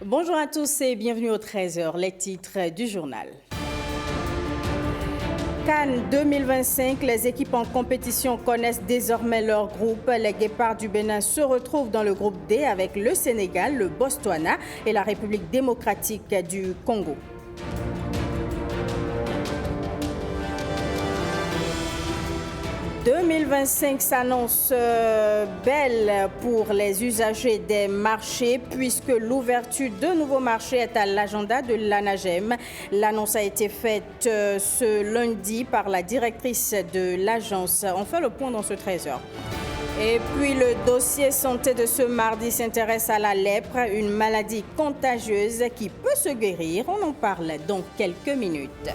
Bonjour à tous et bienvenue au 13h, les titres du journal. CAN 2025, les équipes en compétition connaissent désormais leur groupe. Les Guépards du Bénin se retrouvent dans le groupe D avec le Sénégal, le Botswana et la République démocratique du Congo. 2025 s'annonce belle pour les usagers des marchés puisque l'ouverture de nouveaux marchés est à l'agenda de l'ANAGEM. L'annonce a été faite ce lundi par la directrice de l'agence. On fait le point dans ce 13h. Et puis le dossier santé de ce mardi s'intéresse à la lèpre, une maladie contagieuse qui peut se guérir. On en parle dans quelques minutes.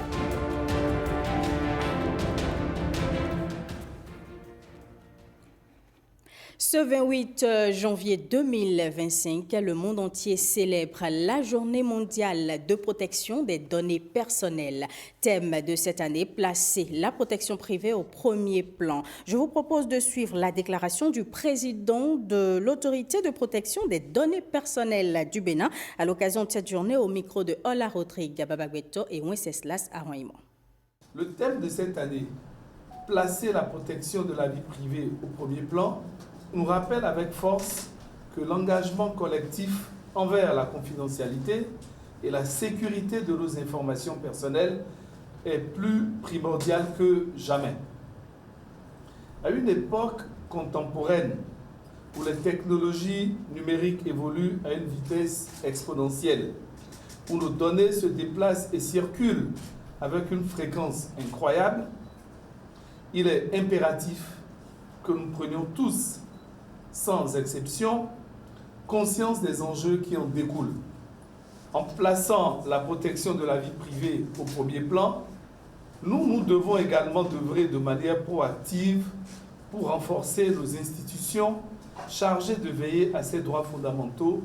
Ce 28 janvier 2025, le monde entier célèbre la Journée mondiale de protection des données personnelles. Thème de cette année, placer la protection privée au premier plan. Je vous propose de suivre la déclaration du président de l'Autorité de protection des données personnelles du Bénin à l'occasion de cette journée au micro de Ola Rodrigue Babagweto et Wenceslas Aroimo. Le thème de cette année, placer la protection de la vie privée au premier plan, nous rappelle avec force que l'engagement collectif envers la confidentialité et la sécurité de nos informations personnelles est plus primordial que jamais. À une époque contemporaine où les technologies numériques évoluent à une vitesse exponentielle, où nos données se déplacent et circulent avec une fréquence incroyable, il est impératif que nous prenions tous, sans exception, conscience des enjeux qui en découlent. En plaçant la protection de la vie privée au premier plan, nous devons également œuvrer de manière proactive pour renforcer nos institutions chargées de veiller à ces droits fondamentaux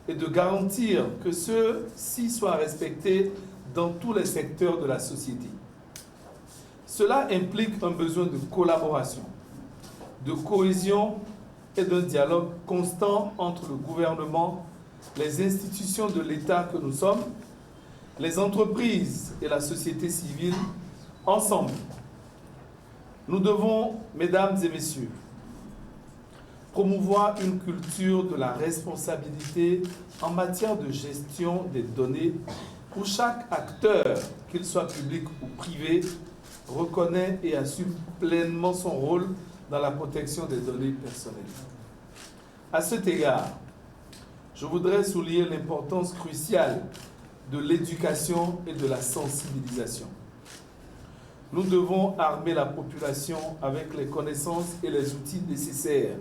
et de garantir que ceux-ci soient respectés dans tous les secteurs de la société. Cela implique un besoin de collaboration, de cohésion et d'un dialogue constant entre le gouvernement, les institutions de l'État que nous sommes, les entreprises et la société civile, ensemble. Nous devons, mesdames et messieurs, promouvoir une culture de la responsabilité en matière de gestion des données où chaque acteur, qu'il soit public ou privé, reconnaît et assume pleinement son rôle dans la protection des données personnelles. À cet égard, je voudrais souligner l'importance cruciale de l'éducation et de la sensibilisation. Nous devons armer la population avec les connaissances et les outils nécessaires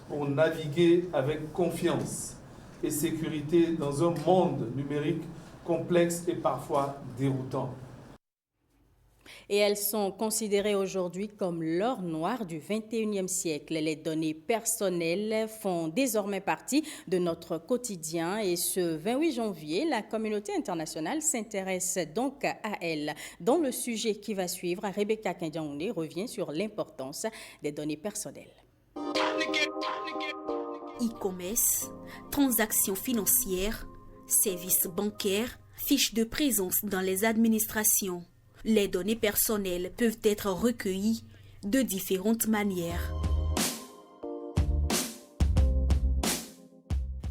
pour naviguer avec confiance et sécurité dans un monde numérique complexe et parfois déroutant. Et elles sont considérées aujourd'hui comme l'or noir du 21e siècle. Les données personnelles font désormais partie de notre quotidien et ce 28 janvier, la communauté internationale s'intéresse donc à elles. Dans le sujet qui va suivre, Rebecca Kendiaoune revient sur l'importance des données personnelles. E-commerce, transactions financières, services bancaires, fiches de présence dans les administrations. Les données personnelles peuvent être recueillies de différentes manières.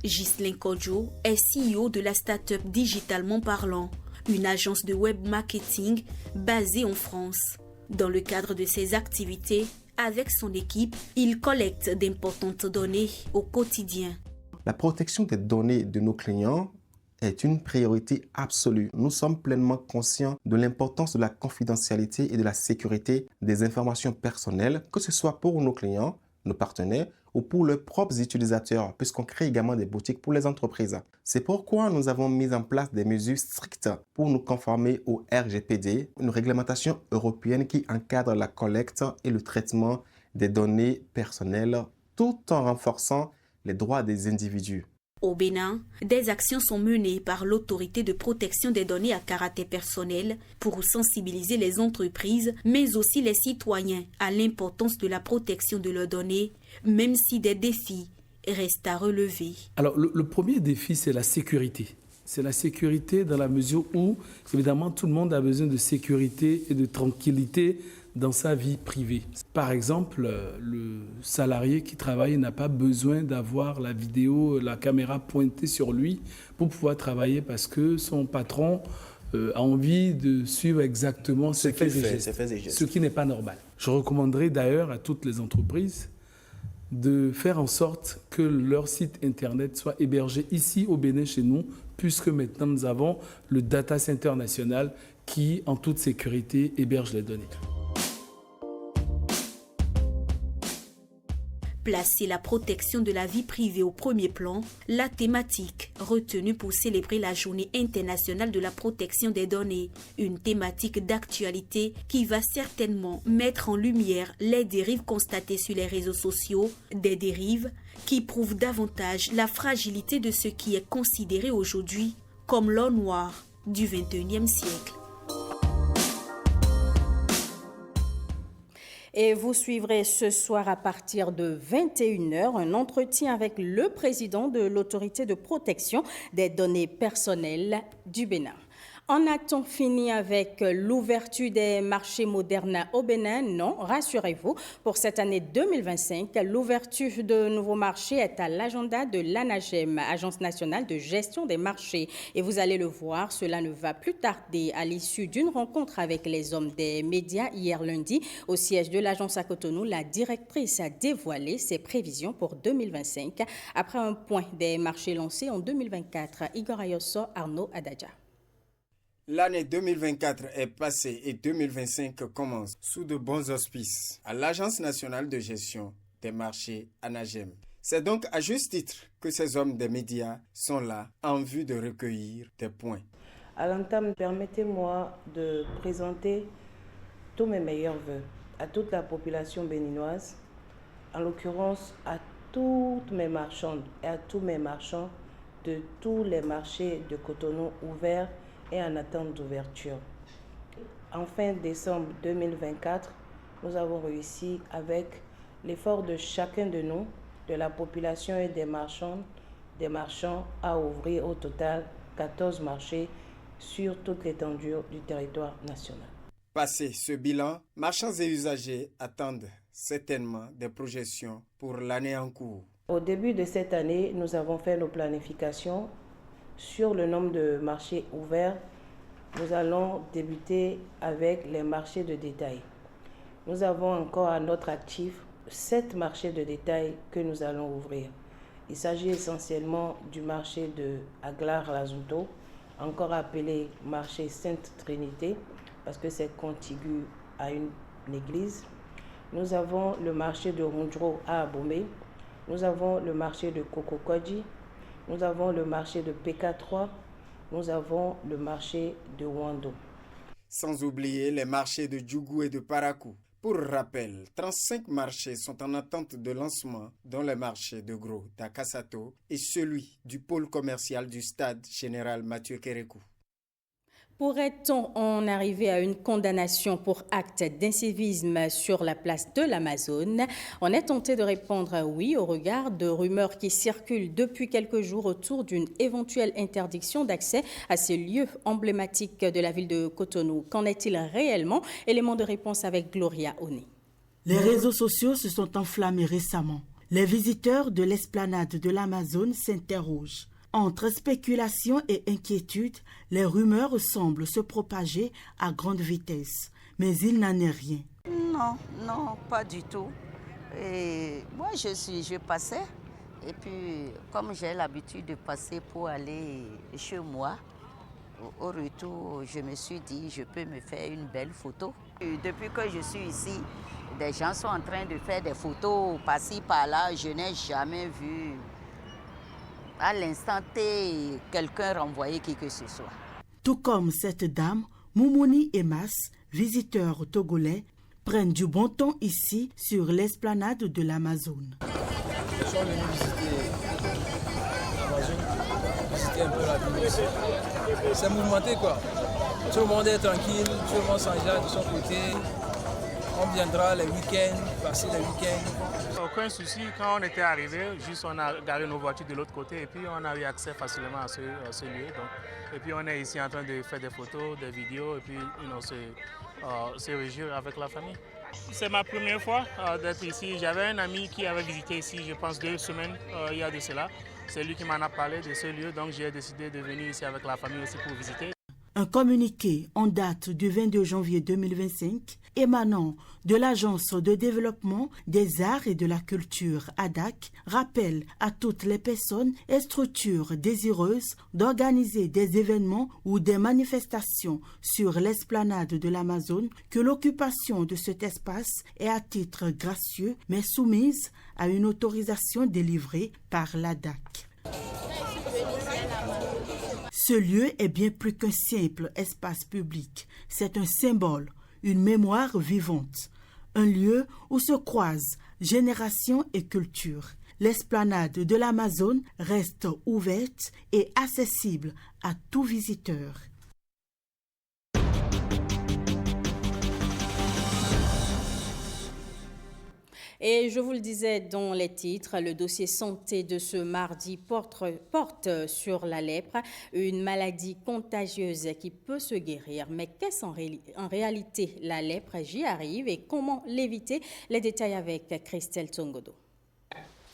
Ghislain Kodjo est CEO de la start-up Digitalement Parlant, une agence de web marketing basée en France. Dans le cadre de ses activités, avec son équipe, il collecte d'importantes données au quotidien. La protection des données de nos clients est une priorité absolue. Nous sommes pleinement conscients de l'importance de la confidentialité et de la sécurité des informations personnelles, que ce soit pour nos clients, nos partenaires ou pour leurs propres utilisateurs, puisqu'on crée également des boutiques pour les entreprises. C'est pourquoi nous avons mis en place des mesures strictes pour nous conformer au RGPD, une réglementation européenne qui encadre la collecte et le traitement des données personnelles, tout en renforçant les droits des individus. Au Bénin, des actions sont menées par l'autorité de protection des données à caractère personnel pour sensibiliser les entreprises, mais aussi les citoyens à l'importance de la protection de leurs données, même si des défis reste à relever. Alors, le premier défi, c'est la sécurité. C'est la sécurité dans la mesure où, évidemment, tout le monde a besoin de sécurité et de tranquillité dans sa vie privée. Par exemple, le salarié qui travaille n'a pas besoin d'avoir la vidéo, la caméra pointée sur lui pour pouvoir travailler parce que son patron a envie de suivre exactement ce qu'il fait, ce qui n'est pas normal. Je recommanderais d'ailleurs à toutes les entreprises de faire en sorte que leur site internet soit hébergé ici au Bénin chez nous, puisque maintenant nous avons le data center national qui, en toute sécurité, héberge les données. Placer la protection de la vie privée au premier plan, la thématique retenue pour célébrer la Journée internationale de la protection des données, une thématique d'actualité qui va certainement mettre en lumière les dérives constatées sur les réseaux sociaux, des dérives qui prouvent davantage la fragilité de ce qui est considéré aujourd'hui comme l'or noir du XXIe siècle. Et vous suivrez ce soir à partir de 21h un entretien avec le président de l'Autorité de protection des données personnelles du Bénin. En a-t-on fini avec l'ouverture des marchés modernes au Bénin? Non, rassurez-vous, pour cette année 2025, l'ouverture de nouveaux marchés est à l'agenda de l'ANAGEM, Agence nationale de gestion des marchés. Et vous allez le voir, cela ne va plus tarder. À l'issue d'une rencontre avec les hommes des médias hier lundi, au siège de l'agence à Cotonou, la directrice a dévoilé ses prévisions pour 2025 après un point des marchés lancés en 2024. Igor Ayosso, Arnaud Adadja. L'année 2024 est passée et 2025 commence sous de bons auspices à l'Agence nationale de gestion des marchés ANAGEM. C'est donc à juste titre que ces hommes des médias sont là en vue de recueillir des points. À l'entame, permettez-moi de présenter tous mes meilleurs vœux à toute la population béninoise, en l'occurrence à toutes mes marchandes et à tous mes marchands de tous les marchés de Cotonou ouverts et en attente d'ouverture. En fin décembre 2024, nous avons réussi, avec l'effort de chacun de nous, de la population et des marchands, à ouvrir au total 14 marchés sur toute l'étendue du territoire national. Passé ce bilan, marchands et usagers attendent certainement des projections pour l'année en cours. Au début de cette année, nous avons fait nos planifications. Sur le nombre de marchés ouverts, nous allons débuter avec les marchés de détail. Nous avons encore à notre actif 7 marchés de détail que nous allons ouvrir. Il s'agit essentiellement du marché de Aglar-Lazunto, encore appelé marché Sainte-Trinité, parce que c'est contigu à une église. Nous avons le marché de Rundro à Abomey. Nous avons le marché de Kokokodji. Nous avons le marché de PK3, nous avons le marché de Wando. Sans oublier les marchés de Djougou et de Parakou. Pour rappel, 35 marchés sont en attente de lancement, dont les marchés de Gros d'Akasato et celui du pôle commercial du stade général Mathieu Kérékou. Pourrait-on en arriver à une condamnation pour acte d'incivisme sur la place de l'Amazone? On est tenté de répondre oui au regard de rumeurs qui circulent depuis quelques jours autour d'une éventuelle interdiction d'accès à ces lieux emblématiques de la ville de Cotonou. Qu'en est-il réellement? Élément de réponse avec Gloria Oné. Les réseaux sociaux se sont enflammés récemment. Les visiteurs de l'esplanade de l'Amazone s'interrogent. Entre spéculation et inquiétude, les rumeurs semblent se propager à grande vitesse. Mais il n'en est rien. Non, pas du tout. Et moi, je passais. Et puis, comme j'ai l'habitude de passer pour aller chez moi, au retour, je me suis dit, je peux me faire une belle photo. Et depuis que je suis ici, des gens sont en train de faire des photos par-ci, par-là. Je n'ai jamais vu à l'instant T quelqu'un renvoyer qui que ce soit. Tout comme cette dame, Moumouni et Mas, visiteurs togolais, prennent du bon temps ici sur l'esplanade de l'Amazone. Ils sont venus visiter l'Amazone, visiter un peu la ville aussi. C'est mouvementé quoi. Tout le monde est tranquille, tout le monde s'enjaille de son côté. On viendra les week-ends, passer les week-ends. Aucun souci, quand on était arrivé, juste on a garé nos voitures de l'autre côté et puis on a eu accès facilement à ce lieu. Donc. Et puis on est ici en train de faire des photos, des vidéos et puis se réjouir avec la famille. C'est ma première fois d'être ici. J'avais un ami qui avait visité ici, je pense 2 semaines il y a de cela. C'est lui qui m'en a parlé de ce lieu, donc j'ai décidé de venir ici avec la famille aussi pour visiter. Un communiqué en date du 22 janvier 2025 émanant de l'Agence de développement des arts et de la culture ADAC rappelle à toutes les personnes et structures désireuses d'organiser des événements ou des manifestations sur l'esplanade de l'Amazone que l'occupation de cet espace est à titre gracieux mais soumise à une autorisation délivrée par l'ADAC. Ce lieu est bien plus qu'un simple espace public. C'est un symbole, une mémoire vivante. Un lieu où se croisent génération et culture. L'esplanade de l'Amazone reste ouverte et accessible à tout visiteur. Et je vous le disais dans les titres, le dossier santé de ce mardi porte sur la lèpre, une maladie contagieuse qui peut se guérir. Mais qu'est-ce en réalité la lèpre? J'y arrive et comment l'éviter? Les détails avec Christelle Tsongodo.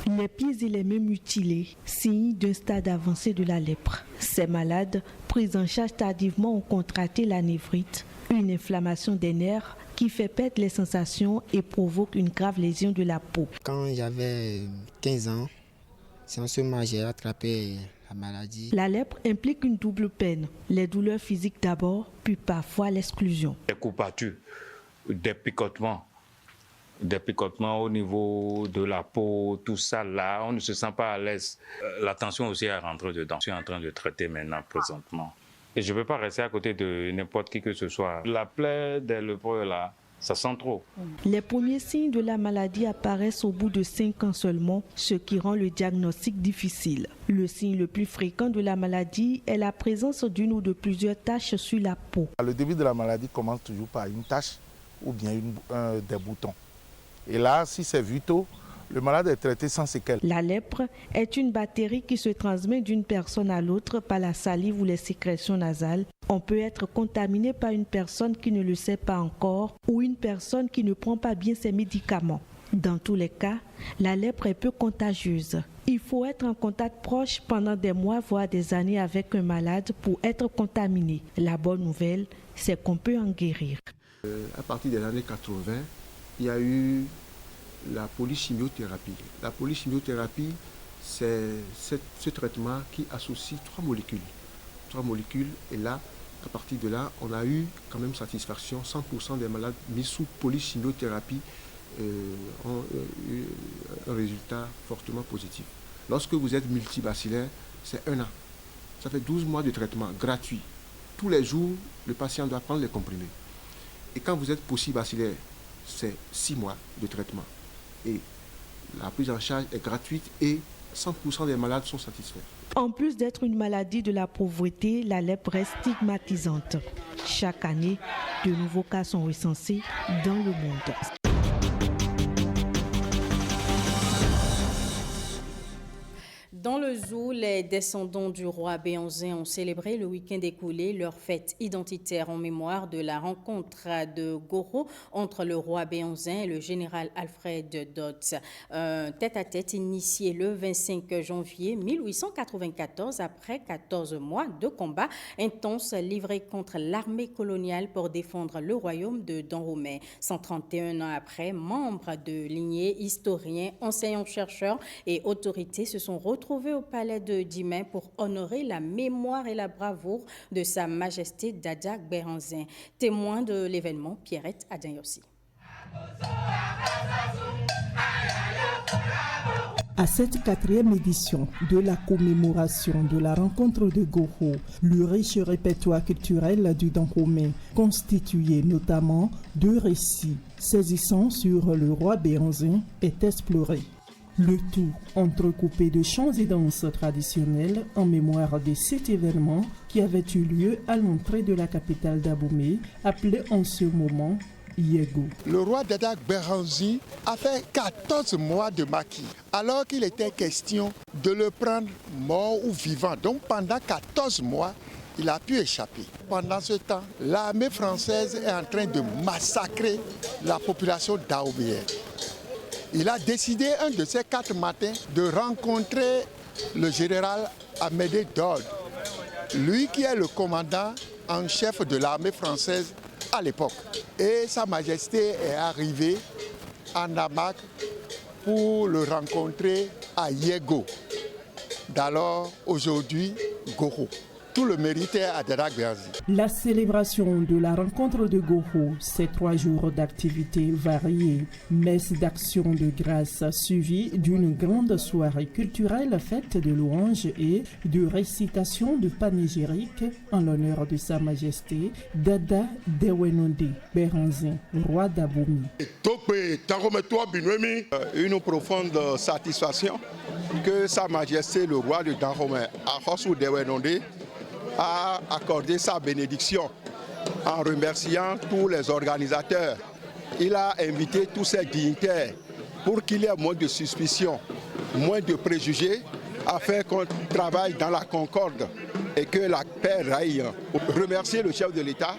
Les pieds et les mains mutilés, signe d'un stade avancé de la lèpre. Ces malades, pris en charge tardivement, ont contracté la névrite, une inflammation des nerfs qui fait perdre les sensations et provoque une grave lésion de la peau. Quand j'avais 15 ans, c'est en ce moment que j'ai attrapé la maladie. La lèpre implique une double peine, les douleurs physiques d'abord, puis parfois l'exclusion. Des courbatures, des picotements au niveau de la peau, tout ça là, on ne se sent pas à l'aise. La tension aussi est rentrée dedans. Je suis en train de traiter maintenant, présentement. Et je ne peux pas rester à côté de n'importe qui que ce soit. La plaie des lépreux là, ça sent trop. Les premiers signes de la maladie apparaissent au bout de 5 ans seulement, ce qui rend le diagnostic difficile. Le signe le plus fréquent de la maladie est la présence d'une ou de plusieurs taches sur la peau. Le début de la maladie commence toujours par une tache ou bien des boutons. Et là, si c'est vu tôt, le malade est traité sans séquelles. La lèpre est une bactérie qui se transmet d'une personne à l'autre par la salive ou les sécrétions nasales. On peut être contaminé par une personne qui ne le sait pas encore ou une personne qui ne prend pas bien ses médicaments. Dans tous les cas, la lèpre est peu contagieuse. Il faut être en contact proche pendant des mois, voire des années avec un malade pour être contaminé. La bonne nouvelle, c'est qu'on peut en guérir. À partir des années 80, il y a eu la polychimiothérapie. La polychimiothérapie, c'est ce traitement qui associe 3 molécules. 3 molécules, et là, à partir de là, on a eu quand même satisfaction. 100% des malades mis sous polychimiothérapie ont eu un résultat fortement positif. Lorsque vous êtes multibacillaire, c'est 1 an. Ça fait 12 mois de traitement gratuit. Tous les jours, le patient doit prendre les comprimés. Et quand vous êtes polybacillaire, c'est 6 mois de traitement. Et la prise en charge est gratuite et 100% des malades sont satisfaits. En plus d'être une maladie de la pauvreté, la lèpre est stigmatisante. Chaque année, de nouveaux cas sont recensés dans le monde. Dans le zoo, les descendants du roi Béhanzin ont célébré le week-end écoulé leur fête identitaire en mémoire de la rencontre de Goro entre le roi Béhanzin et le général Alfred Dodds. Un tête-à-tête initié le 25 janvier 1894 après 14 mois de combat intense livré contre l'armée coloniale pour défendre le royaume de Dahomey. 131 ans après, membres de lignée, historiens, enseignants-chercheurs et autorités se sont retrouvés au palais de Dimay pour honorer la mémoire et la bravoure de Sa Majesté Dada Béhanzin. Témoin de l'événement, Pierrette Adayossi. À cette 4e édition de la commémoration de la rencontre de Goro, le riche répertoire culturel du Dahomey, constitué notamment de récits saisissants sur le roi Béhanzin, est exploré. Le tout entrecoupé de chants et danses traditionnelles en mémoire de cet événement qui avait eu lieu à l'entrée de la capitale d'Abomey, appelée en ce moment Yego. Le roi Dada Béranger a fait 14 mois de maquis, alors qu'il était question de le prendre mort ou vivant. Donc pendant 14 mois, il a pu échapper. Pendant ce temps, l'armée française est en train de massacrer la population d'Aoubéer. Il a décidé un de ces 4 matins de rencontrer le général Amédée Dodd, lui qui est le commandant en chef de l'armée française à l'époque. Et Sa Majesté est arrivée à Namak pour le rencontrer à Yego, d'alors aujourd'hui Goro. Tout le mérite est à Dada Béranger. La célébration de la rencontre de Goro, c'est 3 jours d'activités variées. Messe d'action de grâce suivie d'une grande soirée culturelle faite de louanges et de récitation de panégyrique en l'honneur de Sa Majesté Dada Dewenonde Béranger, roi d'Abomey. Une profonde satisfaction que Sa Majesté le roi de Dahomey, Akhosu Dewenonde, a accordé sa bénédiction en remerciant tous les organisateurs. Il a invité tous ses dignitaires pour qu'il y ait moins de suspicions, moins de préjugés, afin qu'on travaille dans la concorde et que la paix règne. Remercier le chef de l'État,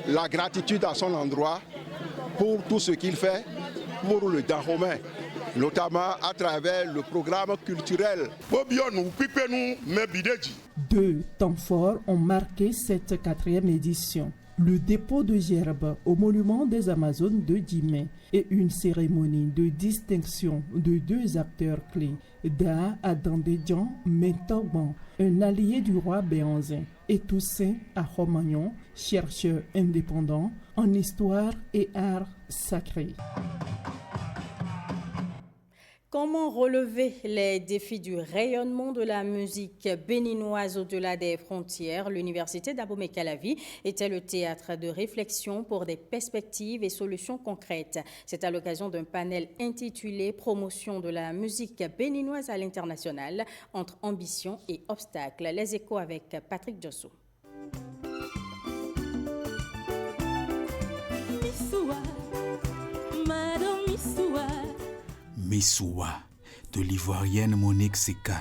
la gratitude à son endroit pour tout ce qu'il fait pour le Dahomey, notamment à travers le programme culturel. 2 temps forts ont marqué cette 4e édition. Le dépôt de gerbes au monument des Amazones de Djimé et une cérémonie de distinction de 2 acteurs clés, Da Adandedjan Mentoban, un allié du roi Béanzin, et Toussaint Ahomagnon, chercheur indépendant en histoire et art sacré. Comment relever les défis du rayonnement de la musique béninoise au-delà des frontières? L'université d'Abomey-Calavi était le théâtre de réflexion pour des perspectives et solutions concrètes. C'est à l'occasion d'un panel intitulé « Promotion de la musique béninoise à l'international, entre ambition et obstacles ». Les échos avec Patrick Josso. Missoua, de l'ivoirienne Monique Seka,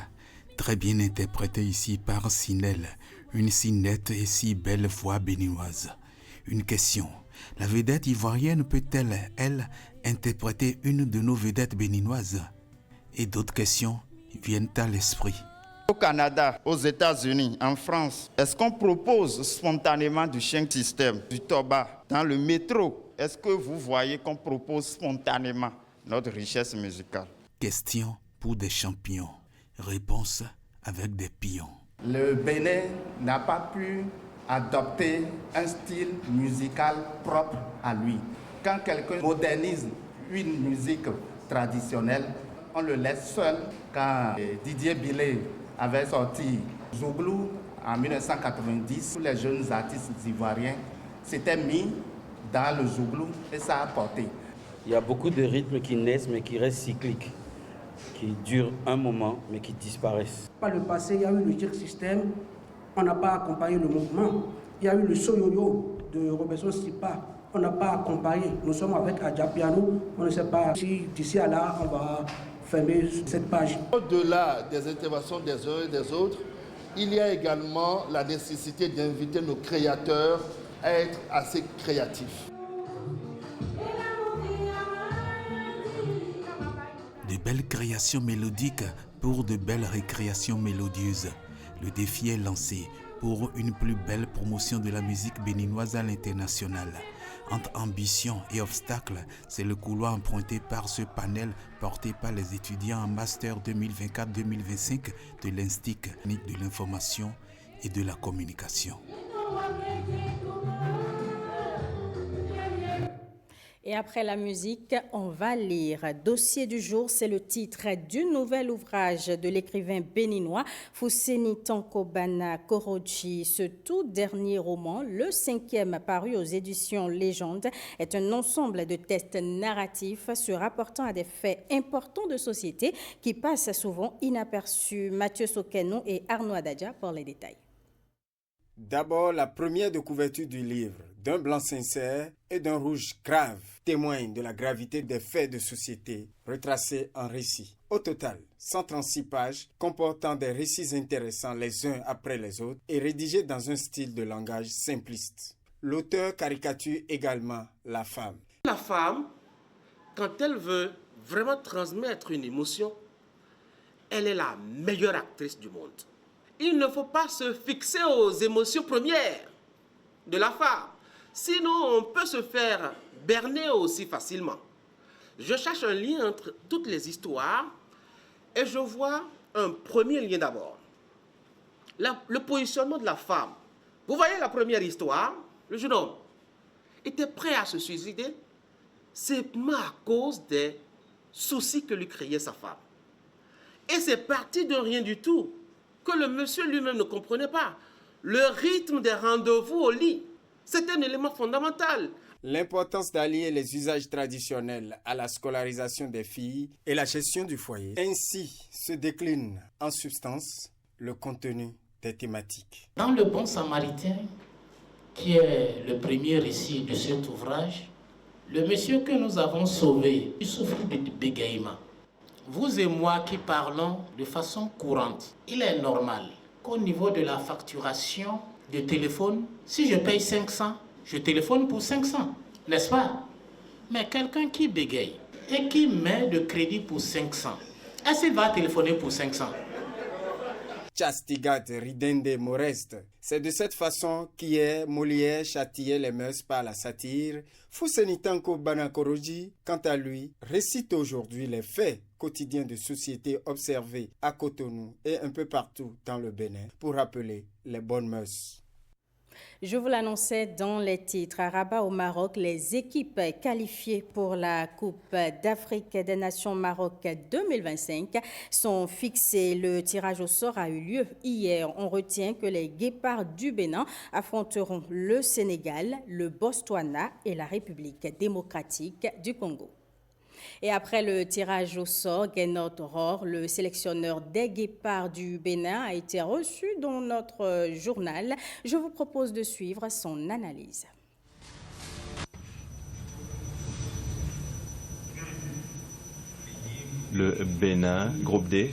très bien interprétée ici par Sinel, une si nette et si belle voix béninoise. Une question, la vedette ivoirienne peut-elle, elle, interpréter une de nos vedettes béninoises? Et d'autres questions viennent à l'esprit. Au Canada, aux États-Unis, en France, est-ce qu'on propose spontanément du chien système, du toba dans le métro? Est-ce que vous voyez qu'on propose spontanément notre richesse musicale? Question pour des champions. Réponse avec des pions. Le Bénin n'a pas pu adopter un style musical propre à lui. Quand quelqu'un modernise une musique traditionnelle, on le laisse seul. Quand Didier Billet avait sorti Zouglou en 1990, tous les jeunes artistes ivoiriens s'étaient mis dans le Zouglou et ça a porté. Il y a beaucoup de rythmes qui naissent mais qui restent cycliques, qui durent un moment mais qui disparaissent. Par le passé, il y a eu le jig system, on n'a pas accompagné le mouvement. Il y a eu le soyoyo de Robinson Sipa, on n'a pas accompagné. Nous sommes avec Adja Piano, on ne sait pas si d'ici à là on va fermer cette page. Au-delà des interventions des uns et des autres, il y a également la nécessité d'inviter nos créateurs à être assez créatifs. De belles créations mélodiques pour de belles récréations mélodieuses. Le défi est lancé pour une plus belle promotion de la musique béninoise à l'international. Entre ambition et obstacles, c'est le couloir emprunté par ce panel porté par les étudiants en Master 2024-2025 de l'Institut de l'information et de la communication. Et après la musique, on va lire. Dossier du jour, c'est le titre du nouvel ouvrage de l'écrivain béninois Fousseni Tankobana Korochi. Ce tout dernier roman, le 5e paru aux éditions Légende, est un ensemble de textes narratifs se rapportant à des faits importants de société qui passent souvent inaperçus. Mathieu Sokeno et Arnaud Adadja pour les détails. D'abord, la première de couverture du livre, d'un blanc sincère et d'un rouge grave témoignent de la gravité des faits de société retracés en récits. Au total, 136 pages comportant des récits intéressants les uns après les autres et rédigés dans un style de langage simpliste. L'auteur caricature également la femme. La femme, quand elle veut vraiment transmettre une émotion, elle est la meilleure actrice du monde. Il ne faut pas se fixer aux émotions premières de la femme. Sinon, on peut se faire berner aussi facilement. Je cherche un lien entre toutes les histoires et je vois un premier lien d'abord. Le positionnement de la femme. Vous voyez la première histoire, le jeune homme était prêt à se suicider simplement à cause des soucis que lui créait sa femme. Et c'est parti de rien du tout que le monsieur lui-même ne comprenait pas. Le rythme des rendez-vous au lit, c'est un élément fondamental. L'importance d'allier les usages traditionnels à la scolarisation des filles et la gestion du foyer. Ainsi se décline en substance le contenu des thématiques. Dans Le Bon Samaritain, qui est le premier récit de cet ouvrage, le monsieur que nous avons sauvé, il souffre de bégaiement. Vous et moi qui parlons de façon courante, il est normal qu'au niveau de la facturation de téléphone, si je paye 500, je téléphone pour 500, n'est-ce pas? Mais quelqu'un qui bégaye et qui met de crédit pour 500, est-ce qu'il va téléphoner pour 500? Castigat ridende moreste. C'est de cette façon qu'hier Molière châtiait les mœurs par la satire. Fusenitanko Banakoroji, quant à lui, récite aujourd'hui les faits quotidiens de société observés à Cotonou et un peu partout dans le Bénin pour rappeler les bonnes mœurs. Je vous l'annonçais dans les titres. À Rabat, au Maroc, les équipes qualifiées pour la Coupe d'Afrique des Nations Maroc 2025 sont fixées. Le tirage au sort a eu lieu hier. On retient que les Guépards du Bénin affronteront le Sénégal, le Botswana et la République démocratique du Congo. Et après le tirage au sort, Guénot Rohr, le sélectionneur des Guépards du Bénin, a été reçu dans notre journal. Je vous propose de suivre son analyse. Le Bénin, groupe D,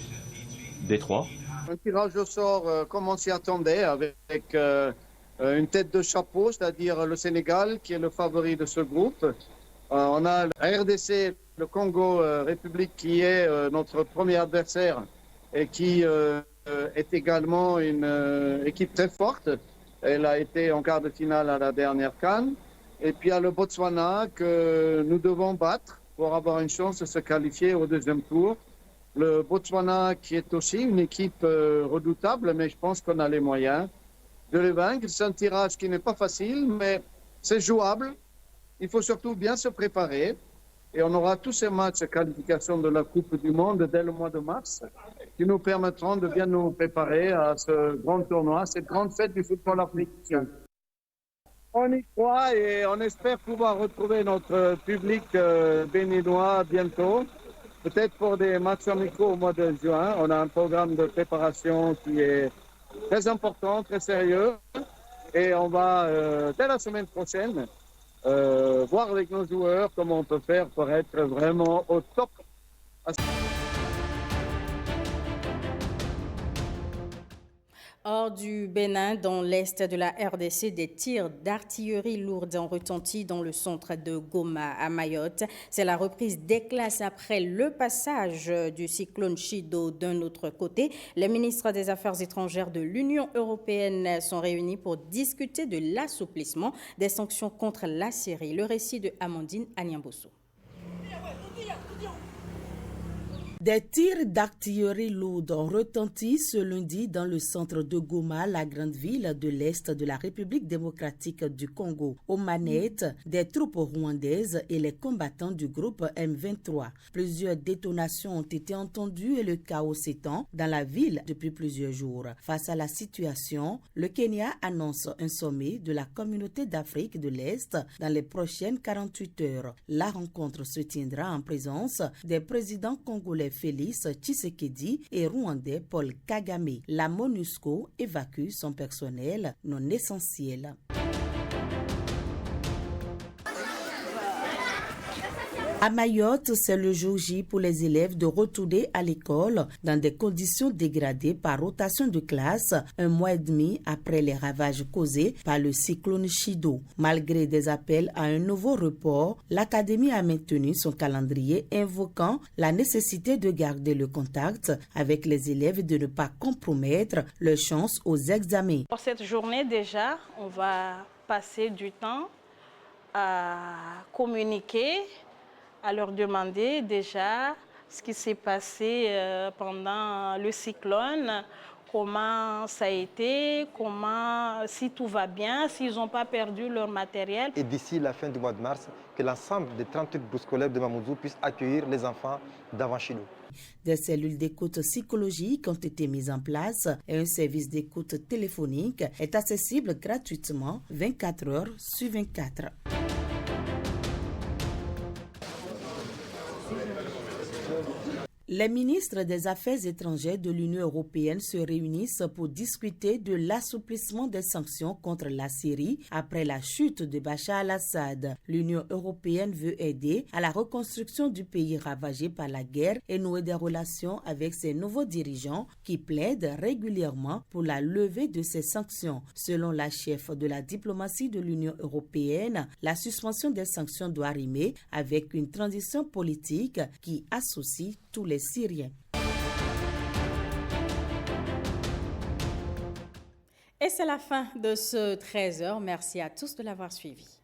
D3. Un tirage au sort comme on s'y attendait, avec une tête de chapeau, c'est-à-dire le Sénégal qui est le favori de ce groupe. On a la RDC, le Congo République qui est notre premier adversaire et qui est également une équipe très forte. Elle a été en quart de finale à la dernière CAN. Et puis il y a le Botswana que nous devons battre pour avoir une chance de se qualifier au deuxième tour. Le Botswana qui est aussi une équipe redoutable, mais je pense qu'on a les moyens de les vaincre. C'est un tirage qui n'est pas facile, mais c'est jouable. Il faut surtout bien se préparer et on aura tous ces matchs de qualification de la Coupe du Monde dès le mois de mars qui nous permettront de bien nous préparer à ce grand tournoi, cette grande fête du football africain. On y croit et on espère pouvoir retrouver notre public béninois bientôt, peut-être pour des matchs amicaux au mois de juin. On a un programme de préparation qui est très important, très sérieux et on va, dès la semaine prochaine, voir avec nos joueurs comment on peut faire pour être vraiment au top. Hors du Bénin, dans l'est de la RDC, des tirs d'artillerie lourde ont retenti dans le centre de Goma à Mayotte. C'est la reprise des classes après le passage du cyclone Chido d'un autre côté. Les ministres des Affaires étrangères de l'Union européenne sont réunis pour discuter de l'assouplissement des sanctions contre la Syrie. Le récit de Amandine Agnambosso. Des tirs d'artillerie lourde ont retenti ce lundi dans le centre de Goma, la grande ville de l'Est de la République démocratique du Congo. Aux manettes, des troupes rwandaises et les combattants du groupe M23. Plusieurs détonations ont été entendues et le chaos s'étend dans la ville depuis plusieurs jours. Face à la situation, le Kenya annonce un sommet de la communauté d'Afrique de l'Est dans les prochaines 48 heures. La rencontre se tiendra en présence des présidents congolais Félix Tshisekedi et rwandais Paul Kagame. La MONUSCO évacue son personnel non essentiel. À Mayotte, c'est le jour J pour les élèves de retourner à l'école dans des conditions dégradées par rotation de classe, un mois et demi après les ravages causés par le cyclone Chido. Malgré des appels à un nouveau report, l'académie a maintenu son calendrier invoquant la nécessité de garder le contact avec les élèves et de ne pas compromettre leurs chances aux examens. Pour cette journée déjà, on va passer du temps à communiquer, à leur demander déjà ce qui s'est passé pendant le cyclone, comment ça a été, si tout va bien, s'ils n'ont pas perdu leur matériel. Et d'ici la fin du mois de mars, que l'ensemble des 38 bourses scolaires de Mamoudzou puissent accueillir les enfants d'avant chez nous. Des cellules d'écoute psychologique ont été mises en place et un service d'écoute téléphonique est accessible gratuitement 24 heures sur 24. Les ministres des Affaires étrangères de l'Union européenne se réunissent pour discuter de l'assouplissement des sanctions contre la Syrie après la chute de Bachar al-Assad. L'Union européenne veut aider à la reconstruction du pays ravagé par la guerre et nouer des relations avec ses nouveaux dirigeants qui plaident régulièrement pour la levée de ces sanctions. Selon la chef de la diplomatie de l'Union européenne, la suspension des sanctions doit rimer avec une transition politique qui associe tous les Syriens. Et c'est la fin de ce 13h. Merci à tous de l'avoir suivi.